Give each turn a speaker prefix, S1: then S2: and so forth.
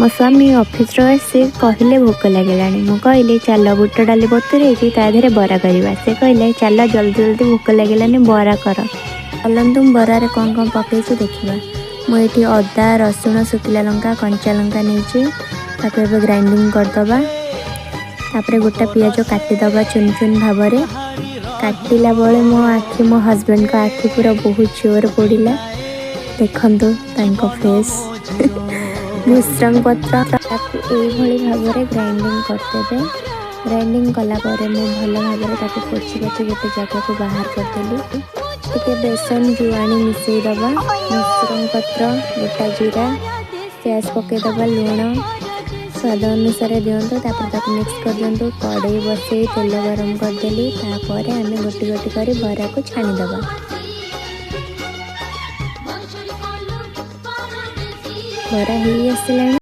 S1: मो स्वामी ऑफिस आसी कहले भोक लगे मु कहली चल बुट डाली बतुरे ताधे बरा करवा से कहले चल जल्दी जल्दी भोक लगे बरा कर। चलतु बरारे कौन कौन पकई देखा। मुझे अदा रसुण शुखिला लंका कंचा लंका नहीं ग्राइंडिंग करदबा। तापर गोटा पियाज काटिदबा चुन चुन भाव में। काटिला बेले मो आखि मो हजबैंड का आखि पूरा बहुत जोर पड़ा। देखु फेस भूसंग पत्र यही भाव में ग्राइंडिंग करदे। ग्राइंडिंग कलापर मु भल भाव में पोछि पोछि गोटे जगह को बाहर करदेली। टिके बेसन जुआणी मिसईदबा भूसंग पत्र गोटा जीरा प्याज पकईदबा लुण स्वाद अनुसार दिंतु। तापर मिक्स कर दिंतु। कड़े बसई तेल गरम करदेली। तापर आम गोटी गोटी कर बरा को छाणीदबा। बरा हो आसला।